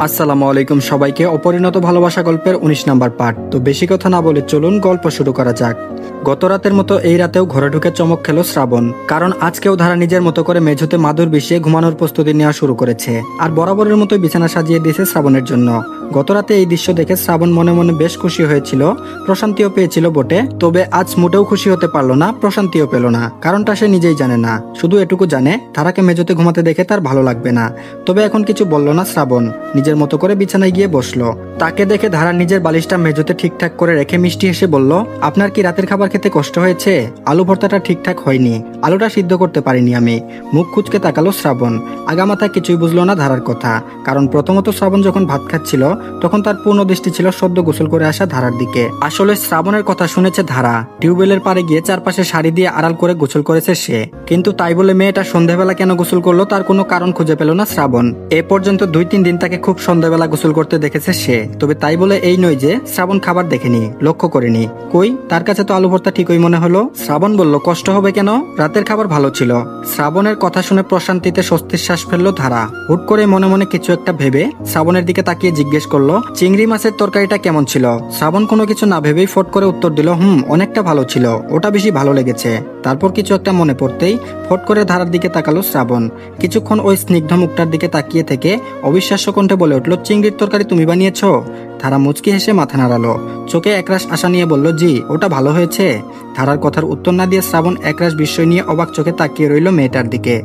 আসসালামু আলাইকুম সবাইকে। অপরিণত ভালোবাসা গল্পের ১৯ নাম্বার পার্ট। তো বেশি কথা না বলে চলুন গল্প শুরু করা যাক। গত রাতের মতো এই রাতেও ঘরে ঢুকে চমক খেলো শ্রাবণ, কারণ আজকেও ধারা নিজের মতো করে মেঝেতে মাদুর বিছিয়ে ঘুমানোর প্রস্তুতি নেওয়া শুরু করেছে। আর বরাবরের মতো বিছানা সাজিয়ে দিয়েছে শ্রাবণের জন্য। গত রাতে এই দৃশ্য দেখে শ্রাবণ মনে মনে বেশ খুশি হয়েছিল, প্রশান্তিও পেয়েছিল বটে। তবে আজ মোটেও খুশি হতে পারলো না, প্রশান্তিও পেল না। কারণটা সে নিজেই জানে না, শুধু এটুকু জানে ধারাকে মেঝেতে ঘুমাতে দেখে তার ভালো লাগবে না। তবে এখন কিছু বলল না শ্রাবণ, নিজের মতো করে বিছানায় গিয়ে বসলো। তাকে দেখে ধারা নিজের বালিশটা মেঝেতে ঠিকঠাক করে রেখে মিষ্টি হেসে বলল, আপনার কি রাতের খাবার খেতে কষ্ট হয়েছে? আলু ভর্তাটা ঠিকঠাক হয়নি, আলুটা সিদ্ধ করতে পারিনি আমি। মুখ কুচকে তাকালো শ্রাবণ। আগামাথায় কিছুই বুঝলো না ধারার কথা, কারণ প্রথমত শ্রাবণ যখন ভাত খাচ্ছিল তখন তার পূর্ণ দৃষ্টি ছিল সদ্য গোসল করে আসা ধারার দিকে। আসলে শ্রাবণের কথা শুনেছে ধারা, টিউবওয়েলের পাড়ে গিয়ে চারপাশে শাড়ি দিয়ে আড়াল করে গোসল করেছে সে। কিন্তু তাই বলে মেয়েটা সন্ধ্যাবেলা কেন গোসল করলো তার কোনো কারণ খুঁজে পেল না শ্রাবণ। এ পর্যন্ত ২-৩ দিন তাকে খুব সন্ধ্যাবেলা গোসল করতে দেখেছে সে। তবে তাই বলে এই নয় যে শ্রাবণ খাবার দেখেনি, লক্ষ্য করেনি। কই, তার কাছে তো আলু ভর্তা ঠিকই মনে হলো। শ্রাবণ বলল, কষ্ট হবে কেন, রাতের খাবার ভালো ছিল। শ্রাবণের কথা শুনে প্রশান্তিতে স্বস্তির শ্বাস ফেললো ধারা। হুট করে মনে মনে কিছু একটা ভেবে শ্রাবণের দিকে তাকিয়ে জিজ্ঞেস করলো, চিংড়ি মাছের তরকারিটা কেমন ছিল? শ্রাবণ কোনো কিছু না ভেবেই ফট করে উত্তর দিল, অনেকটা ভালো ছিল, ওটা বেশি ভালো লেগেছে। তারপর কিছু একটা মনে পড়তেই ফট করে ধারার দিকে তাকালো শ্রাবণ। কিছুক্ষণ ওই স্নিগ্ধ মুখটার দিকে তাকিয়ে থেকে অবিশ্বাস্য কণ্ঠে বলে উঠল, চিংড়ির তরকারি তুমি বানিয়েছ? ধারা মুচকি হেসে মাথা নাড়ালো, চোখে একরাশ আশা নিয়ে বলল, জি, ওটা ভালো হয়েছে। ধারার কথার উত্তর না দিয়ে শ্রাবণ একরাশ বিস্ময় নিয়ে অবাক চোখে তাকিয়ে রইল মেয়েটার দিকে।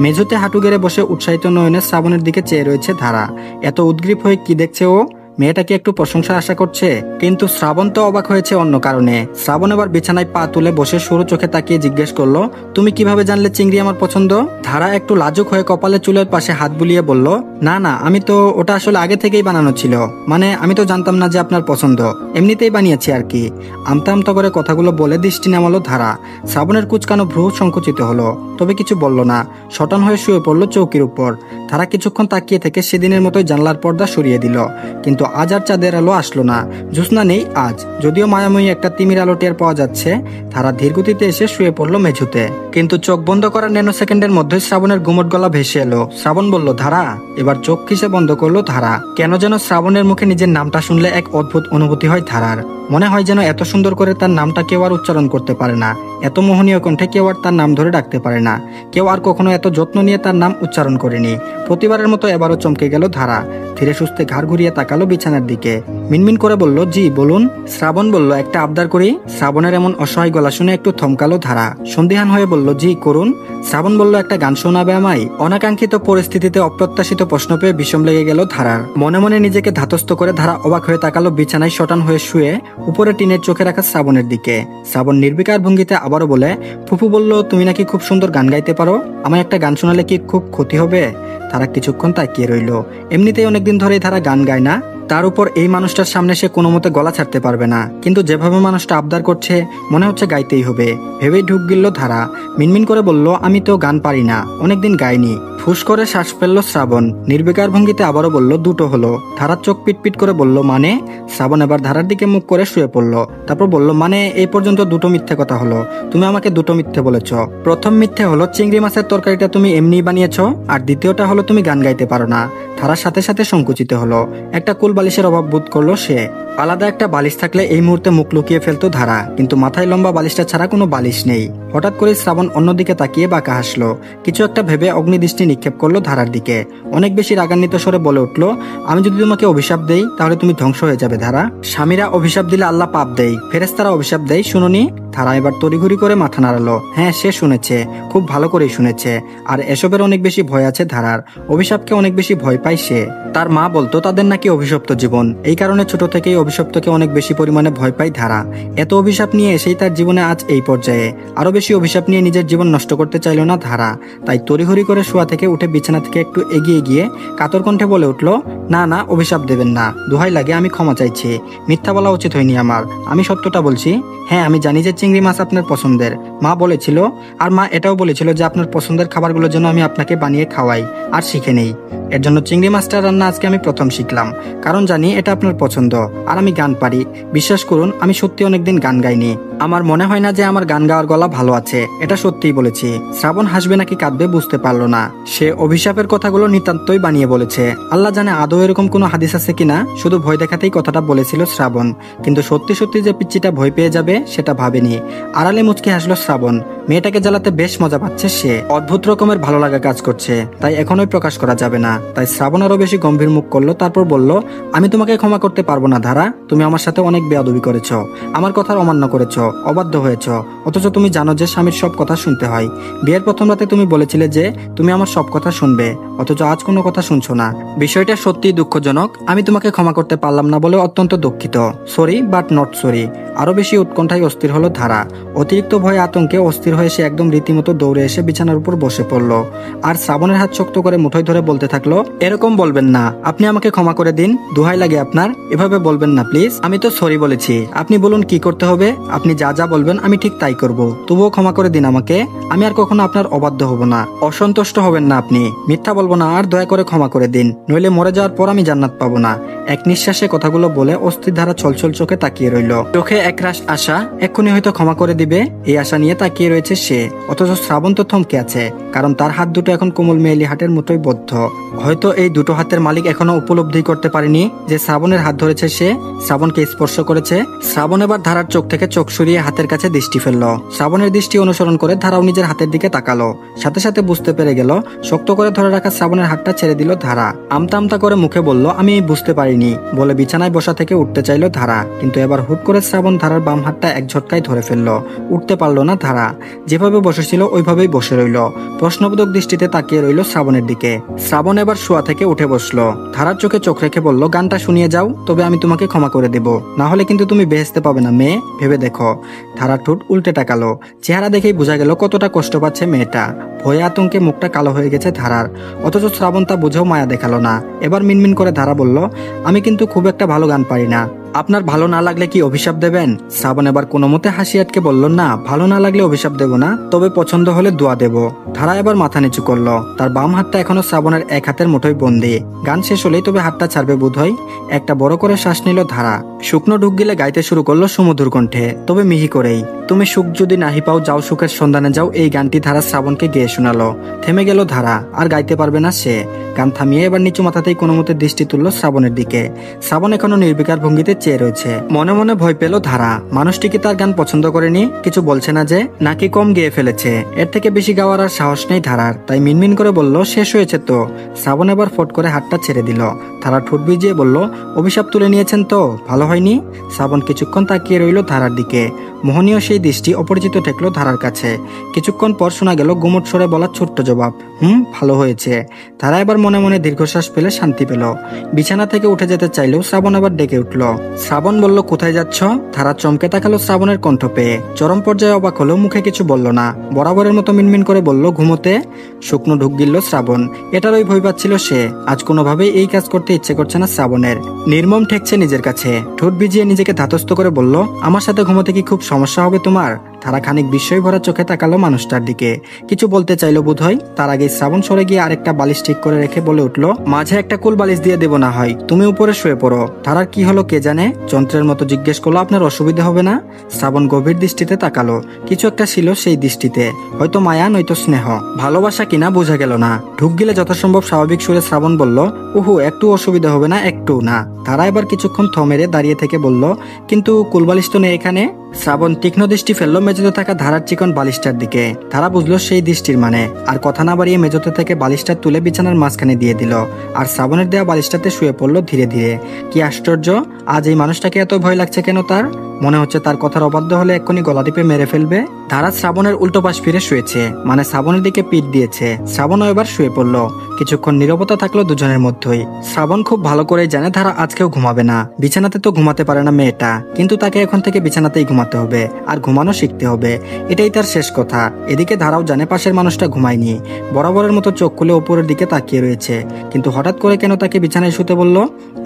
মেঝেতে হাঁটু গেড়ে বসে উৎসাহিত নয়নে শ্রাবণের দিকে চেয়ে রয়েছে ধারা। এত উদ্গ্রীব হয়ে কি দেখছে ও? মেয়েটা কি একটু প্রশংসা আশা করছে? কিন্তু শ্রাবণ তো অবাক হয়েছে অন্য কারণে। শ্রাবণ এবার বিছানায় পা তুলে বসে সরু চোখে তাকিয়ে জিজ্ঞেস করলো, তুমি কিভাবে জানলে চিংড়ি আমার পছন্দ? ধারা একটু লাজুক হয়ে কপালে চুলের পাশে হাত বুলিয়ে বলল, না না, আমি তো ওটা আসলে আগে থেকেই বানানো ছিল। মানে আমি তো জানতাম না যে আপনার পছন্দ, এমনিতেই বানিয়েছি আর কি। আমতা আমতা করে কথাগুলো বলে দৃষ্টি নামালো ধারা। শ্রাবণের কুচকানো ভ্রু সংকুচিত হলো, তবে কিছু বলল না। শটান হয়ে শুয়ে পড়লো চৌকির উপর। ধারা কিছুক্ষণ তাকিয়ে থেকে সেদিনের মতোই জানলার পর্দা সরিয়ে দিল। কিন্তু আজ আর চাঁদের আলো আসলো না, জ্যোৎস্না নেই আজ। যদিও মায়াময়ী একটা তিমির আলো টের পাওয়া যাচ্ছে। ধারা ধীরগতিতে এসে শুয়ে পড়লো মেঝুতে। কিন্তু চোখ বন্ধ করার ন্যানো সেকেন্ডের মধ্যে শ্রাবণের গুমট গলা ভেসে এলো। শ্রাবণ বলল, ধারা। এবার চোখ খিসে বন্ধ করলো ধারা। কেন যেন শ্রাবণের মুখে নিজের নামটা শুনলে এক অদ্ভুত অনুভূতি হয় ধারার। মনে হয় যেন এত সুন্দর করে তার নামটা কেউ আর উচ্চারণ করতে পারে না, এত মোহনীয় কণ্ঠে কেউ আর তার নাম ধরে ডাকতে পারে না, কেউ আর কখনো এত যত্ন নিয়ে তার নাম উচ্চারণ করেনি। প্রতিবারের মতো এবারও চমকে গেল ধারা। ধীরে সুস্থে ঘাড় ঘুরিয়ে তাকালো বিছানার দিকে। মিনমিন করে বলল, জি বলুন। শ্রাবণ বলল, একটা আবদার করি। শ্রাবণের এমন অসহায় গলা শুনে একটু থমকালো ধারা। সন্দিহান হয়ে বলল, জি করুন। শ্রাবণ বলল, একটা গান শোনাবে আমায়? অনাকাঙ্ক্ষিত পরিস্থিতিতে অপ্রত্যাশিত প্রশ্ন পেয়ে বিষম লেগে গেল ধারার। মনে মনে নিজেকে ধাতস্থ করে ধারা অবাক হয়ে তাকালো বিছানায় শটান হয়ে শুয়ে উপরে টিনের চোখে রাখা শ্রাবণের দিকে। শ্রাবণ নির্বিকার ভঙ্গিতে আবারও বলে, ফুফু বলল তুমি নাকি খুব সুন্দর গান গাইতে পারো, আমায় একটা গান শোনালে কি খুব ক্ষতি হবে? ধারা কিছুক্ষণ তাকিয়ে রইল। এমনিতেই অনেকদিন ধরেই ধারা গান গায় না, তার উপর এই মানুষটার সামনে সে কোনো মতে গলা ছাড়তে পারবে না। কিন্তু যেভাবে মানুষটা আবদার করছে মনে হচ্ছে গাইতেই হবে। ভেবেই ঢুক গিলল ধারা। মিনমিন করে বলল, আমি তো গান পারি না, অনেকদিন গাইনি। ফুস করে শ্বাস ফেললো শ্রাবণ। নির্বিকার ভঙ্গিতে আবারও বলল, দুটো হলো। ধারার চোখ পিটপিট করে বলল, মানে? শ্রাবণ এবার ধারার দিকে মুখ করে শুয়ে পড়লো। তারপর বলল, মানে এই পর্যন্ত দুটো মিথ্যে কথা হলো। তুমি আমাকে দুটো মিথ্যে বলেছ। প্রথম মিথ্যে হলো চিংড়ি মাছের তরকারিটা তুমি এমনিই বানিয়েছ, আর দ্বিতীয়টা হলো তুমি গান গাইতে পারো না। ধারার সাথে সাথে সংকুচিত হলো। একটা কুল বালিশের অভাব বোধ করলো সে। আলাদা একটা বালিশ থাকলে এই মুহূর্তে মুখ লুকিয়ে ফেলতো ধারা, কিন্তু মাথায় লম্বা বালিশটা ছাড়া কোনো বালিশ নেই। হঠাৎ করে শ্রাবণ অন্যদিকে তাকিয়ে বাঁকা হাসলো। কিছু একটা ভেবে অগ্নিদৃষ্টি নিক্ষেপ করলো ধারার দিকে। অনেক বেশি রাগান্বিত স্বরে বলে উঠলো, আমি যদি তোমাকে অভিশাপ দেই তাহলে তুমি ধ্বংস হয়ে যাবে ধারা। স্বামীরা অভিশাপ দিলে আল্লাহ পাপ দেয়, ফেরেশতারা অভিশাপ দেয়, শুনোনি? ধারা এবার তড়িঘড়ি করে মাথা নাড়ালো। হ্যাঁ, সে শুনেছে, খুব ভালো করেই শুনেছে। আর এসবের অনেক বেশি ভয় আছে ধারার। অভিশাপকে অনেক বেশি ভয় পায় সে। তার মা বলতো তাদের নাকি অভিশপ্ত জীবন, এই কারণে ছোট থেকেই অভিশপ্তকে অনেক বেশি পরিমাণে ভয় পায় ধারা। এত অভিশাপ নিয়ে এসেই তার জীবনে আজ এই পর্যায়ে। আরো বেশি অভিশাপ নিয়ে নিজের জীবন নষ্ট করতে চাইল না ধারা। তাই তড়িঘড়ি করে শোয়া থেকে উঠে বিছানা থেকে একটু এগিয়ে গিয়ে কাতর কণ্ঠে বলে উঠলো, না না, অভিশাপ দেবেন না, দোহাই লাগে, আমি ক্ষমা চাইছি। মিথ্যা বলা উচিত হয়নি আমার, আমি সত্যটা বলছি। হ্যাঁ, আমি জানি যে চিংড়ি মাছ আপনার পছন্দের, মা বলেছিল। আর মা এটাও বলেছিল যে আপনার পছন্দের খাবারগুলো যেন আমি আপনাকে বানিয়ে খাওয়াই আর শিখে নেই। এর জন্য চিংড়ি মাছটা রান্না আজকে আমি প্রথম শিখলাম, কারণ জানি এটা আপনার পছন্দ। আর আমি গান পারি, বিশ্বাস করুন আমি সত্যি অনেকদিন গান গাইনি। আমার মনে হয় না যে আমার গান গাওয়ার গলা ভালো আছে, এটা সত্যিই বলেছি। শ্রাবণ হাসবে নাকি কাঁদবে বুঝতে পারলো না। সে অভিশাপের কথাগুলো নিতান্তই বানিয়ে বলেছে। আল্লাহ জানে আদৌ এরকম কোনো হাদিস আছে কিনা, শুধু ভয় দেখাতেই কথাটা বলেছিল শ্রাবণ। কিন্তু সত্যি সত্যি যে পিচ্চিটা ভয় পেয়ে যাবে সেটা ভাবেনি। আড়ালে মুচকি হাসলো শ্রাবণ। মেয়েটাকে জ্বালাতে বেশ মজা পাচ্ছে সে, অদ্ভুত রকমের ভালো লাগা কাজ করছে, তাই এখনোই প্রকাশ করা যাবে না। তাই শ্রাবণ আরো বেশি গম্ভীর মুখ করলো, তারপর বলল, আমি তোমাকে ক্ষমা করতে পারবো না ধারা। তুমি আমার সাথে অনেক বেয়াদবি করেছো, আমার কথার অমান্য করেছো, অবাধ্য হয়েছ। অথচ তুমি জানো যে স্বামীর সব কথা শুনতে হয়। বিয়ের প্রথম রাতে তুমি বলেছিলে যে তুমি আমার সব কথা শুনবে, অথচ আজ কোনো কথা শুনছো না। বিষয়টা সত্যিই দুঃখজনক। আমি তোমাকে ক্ষমা করতে পারলাম না বলে অত্যন্ত দুঃখিত। Sorry but not sorry. আরো বেশি উৎকণ্ঠায় অস্থির হলো ধারা। অতিরিক্ত ভয়ে আতঙ্কে অস্থির হয়ে সে একদম রীতিমতো দৌড়ে এসে বিছানার উপর বসে পড়লো। আর শ্রাবণের হাত শক্ত করে মুঠোয় ধরে বলতে থাকলো, এরকম বলবেন না, আপনি আমাকে ক্ষমা করে দিন, দোহাই লাগে আপনার, এভাবে বলবেন না প্লিজ। আমি তো সরি বলেছি, আপনি বলুন কি করতে হবে। আপনি যা যা বলবেন আমি ঠিক তাই করব, তবুও ক্ষমা করে দিন আমাকে। আমি আর কখনো আপনার অবাধ্য হব না, অসন্তুষ্ট হবেন না আপনি, মিথ্যা বলবো না আর, দয়া করে ক্ষমা করে দিন, নইলে মরে যাওয়ার পর আমি জান্নাত পাবো না। এক নিঃশ্বাসে কথাগুলো বলে অস্থির ধারা ছলছল চোখে তাকিয়ে রইল। চোখে একরাশ আশা, এক্ষুনি হয়তো ক্ষমা করে দিবে এই আশা নিয়ে তাকিয়ে রয়েছে সে। অথচ শ্রাবণ তো থমকে আছে, কারণ তার হাত দুটো এখন কোমল মেয়েলি হাটের মতোই বদ্ধ। হয়তো এই দুটো হাতের মালিক এখনো উপলব্ধি করতে পারেনি যে শ্রাবণের হাত ধরেছে সে, শ্রাবণকে স্পর্শ করেছে। শ্রাবণ এবার ধারার চোখ থেকে চোখ সরিয়ে হাতের কাছে দৃষ্টি ফেললো। শ্রাবণের দৃষ্টি অনুসরণ করে ধারাও নিজের হাতের দিকে তাকালো। সাথে সাথে বুঝতে পেরে গেল। শক্ত করে ধরে রাখা শ্রাবণের হাতটা ছেড়ে দিল ধারা। আমতা আমতা করে মুখে বলল, আমি বুঝতে পারিনি বলে বিছানায় বসা থেকে উঠতে চাইলো ধারা। কিন্তু এবার হুট করে শ্রাবণ ধারার বাম হাতটা এক ঝটকায় ধরে ফেললো। উঠতে পারলো না ধারা, যেভাবে বসেছিল ওইভাবেই বসে রইল। প্রশ্নবোধক দৃষ্টিতে তাকিয়ে রইল শ্রাবণের দিকে। শ্রাবণ এবার শোয়া থেকে উঠে বসলো। ধারার চোখে চোখ রেখে বলল, গানটা শুনিয়ে যাও, তবে আমি তোমাকে ক্ষমা করে দেব, না হলে কিন্তু তুমি বেহেশতে পাবে না মেয়ে, ভেবে দেখো। ধারার ঠোঁট উল্টে তাকালো। চেহারা দেখেই বোঝা গেল কতটা কষ্ট পাচ্ছে মেয়েটা। ভয়ে আতঙ্কে মুখটা কালো হয়ে গেছে ধারার। অথচ শ্রাবণ তা বুঝেও মায়া দেখালো না। এবার মিনমিন করে ধারা বলল, আমি কিন্তু খুব একটা ভালো গান পারি না, আপনার ভালো না লাগলে কি অভিশাপ দেবেন? শ্রাবণ এবার কোনো মতে হাসি আটকে বলল, না, ভালো না লাগলে অভিশাপ দেব না, তবে পছন্দ হলে দোয়া দেব। ধারা এবার মাথা নিচু করলো। তার বাম হাতটা এখনো শ্রাবণের এক হাতের মুঠোয় বন্দি। গান শেষ হলেই তবে হাতটা ছাড়বে বোধহয়। একটা বড় করে শ্বাস নিল ধারা। শুকনো ঢুক গিলে গাইতে শুরু করলো সুমধুর কণ্ঠে, তবে মিহি করেই। তুমি সুখ যদি নাহি পাও যাও সুখের সন্ধানে যাও, এই গানটি ধারা শ্রাবণকে গেয়ে শোনালো। থেমে গেল ধারা, আর গাইতে পারবে না সে। গান থামিয়ে এবার নিচু মাথাতেই কোনো মতে দৃষ্টি তুললো শ্রাবণের দিকে। শ্রাবণ এখনো নির্বিকার ভঙ্গিতে চেয়ে রয়েছে। মনে মনে ভয় পেল ধারা। মানুষটি কি তার গান পছন্দ করেনি, কিছু বলছে না যে, নাকি কম গেয়ে ফেলেছে? এর থেকে বেশি গাওয়ার আর সাহস নেই ধারার, তাই মিনমিন করে বলল, শেষ হয়েছে তো। শ্রাবণ এবার ফট করে হাতটা ছেড়ে দিল। ধারা ঠোঁট ভিজিয়ে বলল, অভিশাপ তুলে নিয়েছেন তো, ভালো হয়নি? শ্রাবণ কিছুক্ষণ তাকিয়ে রইল ধারার দিকে। মোহনীয় সেই দৃষ্টি অপরিচিত ঠেকলো ধারার কাছে। কিছুক্ষণ পর শোনা গেল গুমট স্বরে বলা ছোট্ট জবাব, ভালো হয়েছে। ধারা এবার মনে মনে দীর্ঘশ্বাস পেলে শান্তি পেল। বিছানা থেকে উঠে যেতে চাইলেও শ্রাবণ আবার ডেকে উঠল। শ্রাবণ বলল, কোথায় যাচ্ছ? ধারা চমকে তাকালো শ্রাবণের কণ্ঠ পেয়ে। চরম পর্যায়ে অবাক হলো, মুখে কিছু বলল না, বরাবরের মতো মিনমিন করে বলল, ঘুমোতে। শুকনো ঢুক গিলল শ্রাবণ। এটারই ভয় পাচ্ছিল সে। আজ কোনোভাবেই এই কাজ করতে ইচ্ছে করছে না শ্রাবণের। নির্মম ঠেকছে নিজের কাছে। ঠোঁট ভিজিয়ে নিজেকে ধাতস্থ করে বলল, আমার সাথে ঘুমোতে কি খুব সমস্যা হবে তোমার? ধারা খানিক বিস্ময় ভরা চোখে তাকালো মানুষটার দিকে। কিছু বলতে চাইলো বোধহয়, তার আগে শ্রাবণ সরে গিয়ে আরেকটা বালিশ ঠিক করে রেখে বলে উঠলো, মাঝে একটা কুল বালিশ দিয়ে দেবো না হয়, তুমি উপরে শুয়ে পড়ো। ধারার কি হলো কে জানে, যন্ত্রের মতো জিজ্ঞেস করলো, আপনার অসুবিধা হবে না? শ্রাবণ গভীর দৃষ্টিতে তাকালো। কিছু একটা ছিল সেই দৃষ্টিতে, হয়তো মায়া নয়তো স্নেহ, ভালোবাসা কিনা বোঝা গেল না। ঢুক গিলে যথাসম্ভব স্বাভাবিক সুরে শ্রাবণ বলল, একটু অসুবিধা হবে না, একটু না। ধারা এবার কিছুক্ষণ থমেরে দাঁড়িয়ে থেকে বলল, কিন্তু কুলবালিশ তো নেই এখানে। শ্রাবণ তীক্ষ্ণ দৃষ্টি ফেললো মেঝেতে থাকা ধারার চিকন বালিশটার দিকে। ধারা বুঝলো সেই দৃষ্টির মানে, আর কথা না বাড়িয়ে মেঝেতে থেকে বালিশটা তুলে বিছানার মাঝখানে দিয়ে দিল। আর শ্রাবণের দেয়া বালিশটাতে শুয়ে পড়লো ধীরে ধীরে। কি আশ্চর্য, আজ এই মানুষটাকে এত ভয় লাগছে কেন তার? মনে হচ্ছে তার কথার অবাধ্য হলে এক্ষুনি গলা টিপে মেরে ফেলবে। ধারা শ্রাবণের উল্টো পাশ ফিরে শুয়েছে, মানে শ্রাবণের দিকে পিঠ দিয়েছে। শ্রাবণও এবার শুয়ে পড়লো। কিছুক্ষণ নীরবতা থাকলো দুজনের মধ্যেই। শ্রাবণ খুব ভালো করেই জানে ধারা আজকেও ঘুমাবে না। বিছানাতে তো ঘুমাতে পারে না মেয়েটা, কিন্তু তাকে এখন থেকে বিছানাতেই ঘুমাতে হবে, আর ঘুমানো শিখতে হবে। এটাই তার শেষ কথা। এদিকে ধারাও জানে পাশের মানুষটা ঘুমায়নি, বরাবরের মতো চোখ খুলে উপরের দিকে তাকিয়ে রয়েছে। কিন্তু হঠাৎ করে কেন তাকে বিছানায় শুতে বলল,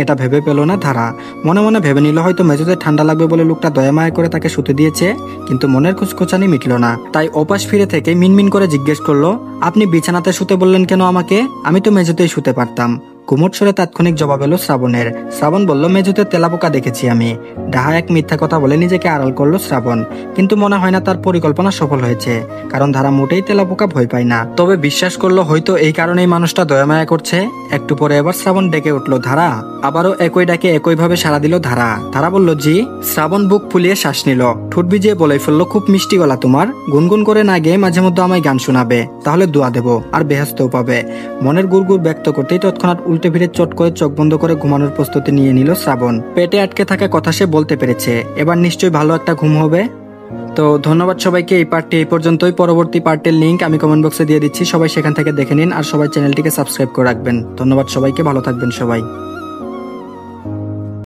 এটা ভেবে পেল না ধারা। মনে মনে ভেবে নিল হয়তো মেঝেতে ঠান্ডা লাগবে বলে লোকটা দয়ামায়া করে তাকে শুতে দিয়েছে। কিন্তু মনের খুচখুচানি মিটল না, তাই ওপাশ ফিরে থেকে মিনমিন করে জিজ্ঞেস করলো, আপনি বিছানাতে শুতে বললেন কেন আমাকে? আমি তো মেঝেতেই শুতে পারতাম। কুমোট স্বরে তাৎক্ষণিক জবাব এলো শ্রাবণের। শ্রাবণ বলল, মেঝেতে তেলাপোকা দেখেছি আমি। ডাহা এক মিথ্যা কথা বলে নিজেকে আড়াল করলো শ্রাবণ। কিন্তু মনে হয় না তার পরিকল্পনা সফল হয়েছে, কারণ ধারা মোটেই তেলাপোকা ভয় পায় না। তবে বিশ্বাস করলো হয়তো এই কারণেই মানুষটা দয়ামায়া করছে। একটু পরে এবার শ্রাবণ ডেকে উঠলো, ধারা। আবারও একই ডাকে একইভাবে সাড়া দিল ধারা। ধারা বলল, জি। শ্রাবণ বুক ফুলিয়ে শ্বাস নিল, ঠোঁট ভিজিয়ে বলে ফেললো, খুব মিষ্টি গলা তোমার। গুনগুন করে না গিয়ে মাঝে মধ্যে আমায় গান শোনাবে, তাহলে দোয়া দেবো, আর বেহেশতেও পাবে। মনের গুড়গুড় ব্যক্ত করতেই তৎক্ষণাৎ উল্টে ফিরে চট করে চোখ বন্ধ করে ঘুমানোর প্রস্তুতি নিয়ে নিল শ্রাবণ। পেটে আটকে থাকা কথা সে বলতে পেরেছে, এবার নিশ্চয়ই ভালো একটা ঘুম হবে। তো ধন্যবাদ সবাইকে। এই পার্টটি এই পর্যন্তই। পরবর্তী পার্টের লিংক আমি কমেন্ট বক্সে দিয়ে দিচ্ছি, সবাই সেখান থেকে দেখে নিন। আর সবাই চ্যানেলটিকে সাবস্ক্রাইব করে রাখবেন। ধন্যবাদ সবাইকে, ভালো থাকবেন সবাই।